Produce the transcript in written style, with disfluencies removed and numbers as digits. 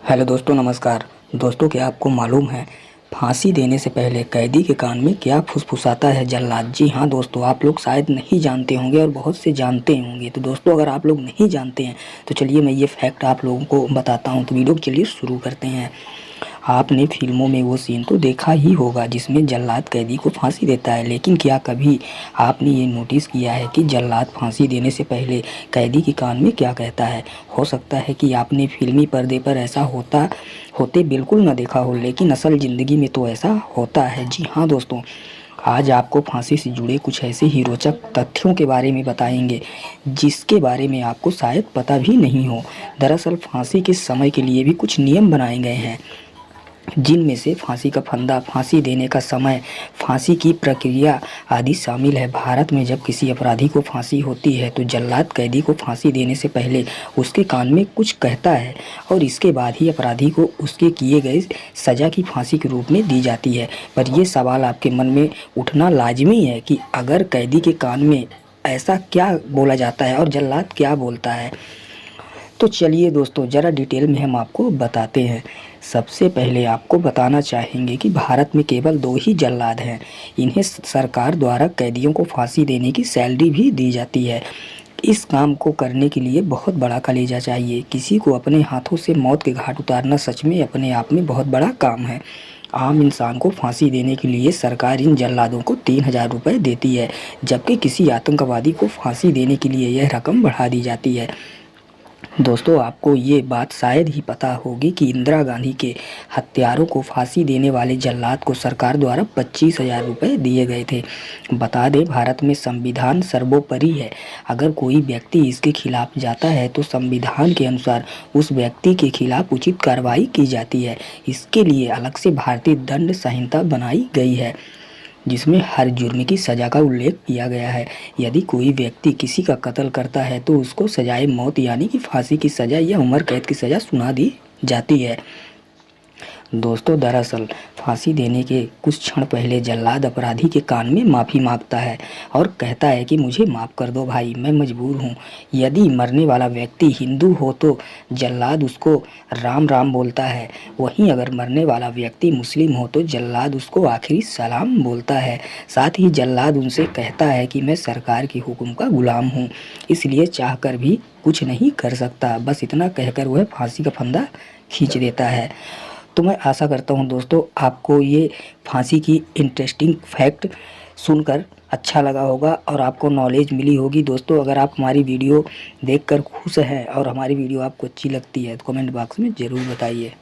Hello दोस्तों, नमस्कार। दोस्तों, क्या आपको मालूम है फांसी देने से पहले कैदी के कान में क्या फुसफुसाता है जल्लाद? जी हाँ दोस्तों, आप लोग शायद नहीं जानते होंगे और बहुत से जानते होंगे। तो दोस्तों, अगर आप लोग नहीं जानते हैं तो चलिए मैं ये फैक्ट आप लोगों को बताता हूँ। तो वीडियो को चलिए शुरू करते हैं। आपने फिल्मों में वो सीन तो देखा ही होगा जिसमें जल्लाद कैदी को फांसी देता है, लेकिन क्या कभी आपने ये नोटिस किया है कि जल्लाद फांसी देने से पहले कैदी के कान में क्या कहता है? हो सकता है कि आपने फिल्मी पर्दे पर ऐसा होते बिल्कुल ना देखा हो, लेकिन असल ज़िंदगी में तो ऐसा होता है। जी हाँ दोस्तों, आज आपको फांसी से जुड़े कुछ ऐसे ही रोचक तथ्यों के बारे में बताएंगे जिसके बारे में आपको शायद पता भी नहीं हो। दरअसल फांसी के समय के लिए भी कुछ नियम बनाए गए हैं, जिनमें से फांसी का फंदा, फांसी देने का समय, फांसी की प्रक्रिया आदि शामिल है। भारत में जब किसी अपराधी को फांसी होती है तो जल्लाद कैदी को फांसी देने से पहले उसके कान में कुछ कहता है और इसके बाद ही अपराधी को उसके किए गए सज़ा की फांसी के रूप में दी जाती है। पर यह सवाल आपके मन में उठना लाजमी है कि अगर कैदी के कान में ऐसा क्या बोला जाता है और जल्लाद क्या बोलता है। तो चलिए दोस्तों, ज़रा डिटेल में हम आपको बताते हैं। सबसे पहले आपको बताना चाहेंगे कि भारत में केवल 2 ही जल्लाद हैं। इन्हें सरकार द्वारा कैदियों को फांसी देने की सैलरी भी दी जाती है। इस काम को करने के लिए बहुत बड़ा कलेजा चाहिए। किसी को अपने हाथों से मौत के घाट उतारना सच में अपने आप में बहुत बड़ा काम है। आम इंसान को फांसी देने के लिए सरकार इन जल्लादों को 3,000 रुपये देती है, जबकि किसी आतंकवादी को फांसी देने के लिए यह रकम बढ़ा दी जाती है। दोस्तों, आपको ये बात शायद ही पता होगी कि इंदिरा गांधी के हत्यारों को फांसी देने वाले जल्लाद को सरकार द्वारा 25,000 रुपये दिए गए थे। बता दें, भारत में संविधान सर्वोपरि है। अगर कोई व्यक्ति इसके खिलाफ जाता है तो संविधान के अनुसार उस व्यक्ति के खिलाफ उचित कार्रवाई की जाती है। इसके लिए अलग से भारतीय दंड संहिता बनाई गई है, जिसमें हर जुर्म की सज़ा का उल्लेख किया गया है। यदि कोई व्यक्ति किसी का कत्ल करता है तो उसको सजाए मौत यानी कि फांसी की सज़ा या उम्र कैद की सज़ा सुना दी जाती है। दोस्तों, दरअसल फांसी देने के कुछ क्षण पहले जल्लाद अपराधी के कान में माफ़ी मांगता है और कहता है कि मुझे माफ़ कर दो भाई, मैं मजबूर हूँ। यदि मरने वाला व्यक्ति हिंदू हो तो जल्लाद उसको राम राम बोलता है। वहीं अगर मरने वाला व्यक्ति मुस्लिम हो तो जल्लाद उसको आखिरी सलाम बोलता है। साथ ही जल्लाद उनसे कहता है कि मैं सरकार के हुक्म का गुलाम हूँ, इसलिए चाहकर भी कुछ नहीं कर सकता। बस इतना कहकर वह फांसी का फंदा खींच देता है। तो मैं आशा करता हूँ दोस्तों, आपको ये फांसी की इंटरेस्टिंग फैक्ट सुनकर अच्छा लगा होगा और आपको नॉलेज मिली होगी। दोस्तों, अगर आप हमारी वीडियो देखकर खुश हैं और हमारी वीडियो आपको अच्छी लगती है तो कमेंट बॉक्स में ज़रूर बताइए।